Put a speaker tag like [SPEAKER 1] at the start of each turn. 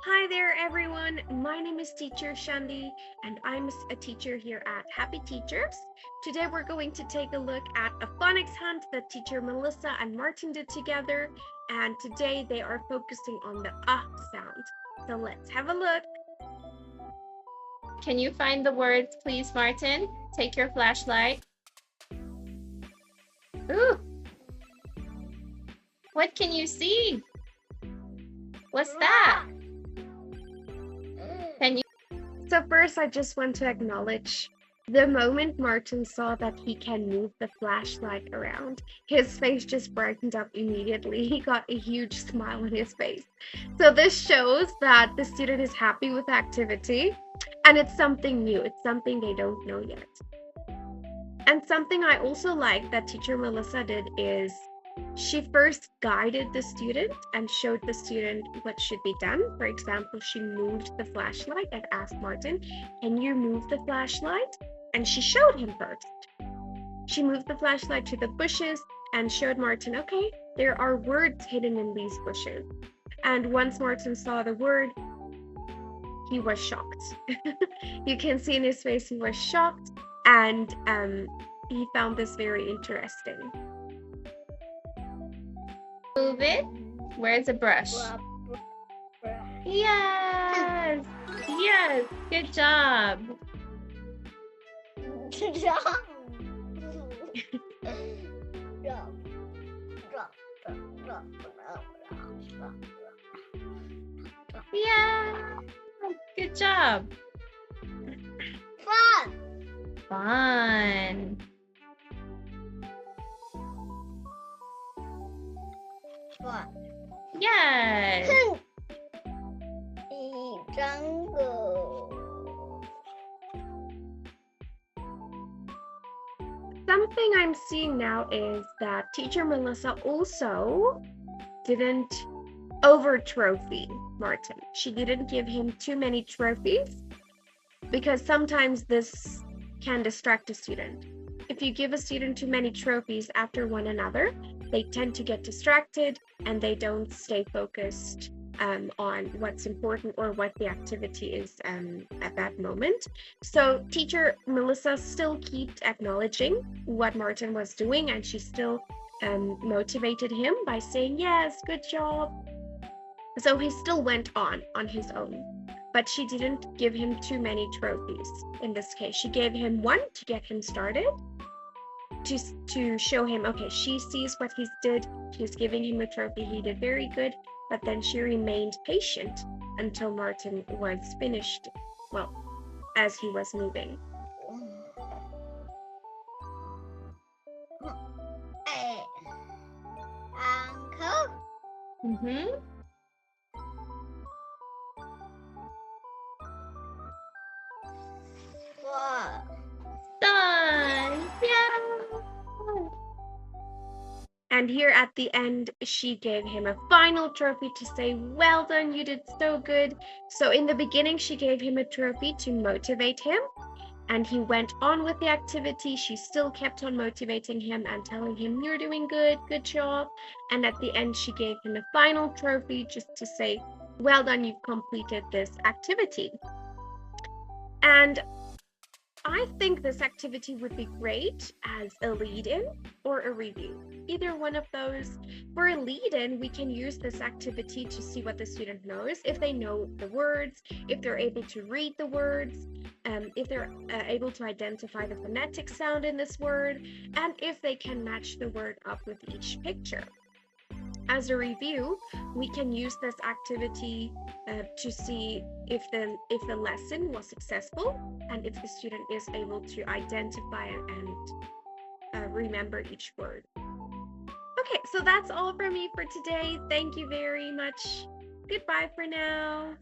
[SPEAKER 1] Hi there, everyone. My name is Teacher Shande, and I'm a teacher here at Happy Teachers. Today, we're going to take a look at a phonics hunt that teacher Melissa and Martin did together. And today, they are focusing on the sound. So let's have a look.
[SPEAKER 2] Can you find the words, please, Martin? Take your flashlight. Ooh. What can you see? What's that? Can you?
[SPEAKER 1] So first, I just want to acknowledge the moment Martin saw that he can move the flashlight around, his face just brightened up immediately. He got a huge smile on his face. So this shows that the student is happy with the activity, and it's something new. It's something they don't know yet. And something I also like that teacher Melissa did is she first guided the student and showed the student what should be done. For example, she moved the flashlight and asked Martin, "Can you move the flashlight?" And she showed him first. She moved the flashlight to the bushes and showed Martin, okay, there are words hidden in these bushes. And once Martin saw the word, he was shocked. You can see in his face he was shocked, and he found this very interesting.
[SPEAKER 2] Move it. Where's the brush? Yes. Yes. Good job. Yeah. Good job. Fun. Yes.
[SPEAKER 1] Something I'm seeing now is that teacher Melissa also didn't over trophy Martin. She didn't give him too many trophies because sometimes this can distract a student. If you give a student too many trophies after one another, they tend to get distracted and they don't stay focused on what's important or what the activity is at that moment. So teacher Melissa still kept acknowledging what Martin was doing, and she still motivated him by saying, yes, good job. So he still went on his own, but she didn't give him too many trophies in this case. She gave him one to get him started, to show him, okay, she sees what he's did, she's giving him a trophy, he did very good, but then she remained patient until Martin was finished, well, as he was moving.
[SPEAKER 2] Mm-hmm. Done. Yeah.
[SPEAKER 1] And here at the end, she gave him a final trophy to say, well done, you did so good. So in the beginning, she gave him a trophy to motivate him, and he went on with the activity. She still kept on motivating him and telling him, you're doing good, good job. And at the end, she gave him a final trophy just to say, well done, you've completed this activity. And I think this activity would be great as a lead-in or a review. Either one of those. For a lead-in, we can use this activity to see what the student knows, if they know the words, if they're able to read the words, if they're able to identify the phonetic sound in this word, and if they can match the word up with each picture. As a review, we can use this activity to see if the lesson was successful and if the student is able to identify and remember each word. Okay, so that's all from me for today. Thank you very much. Goodbye for now.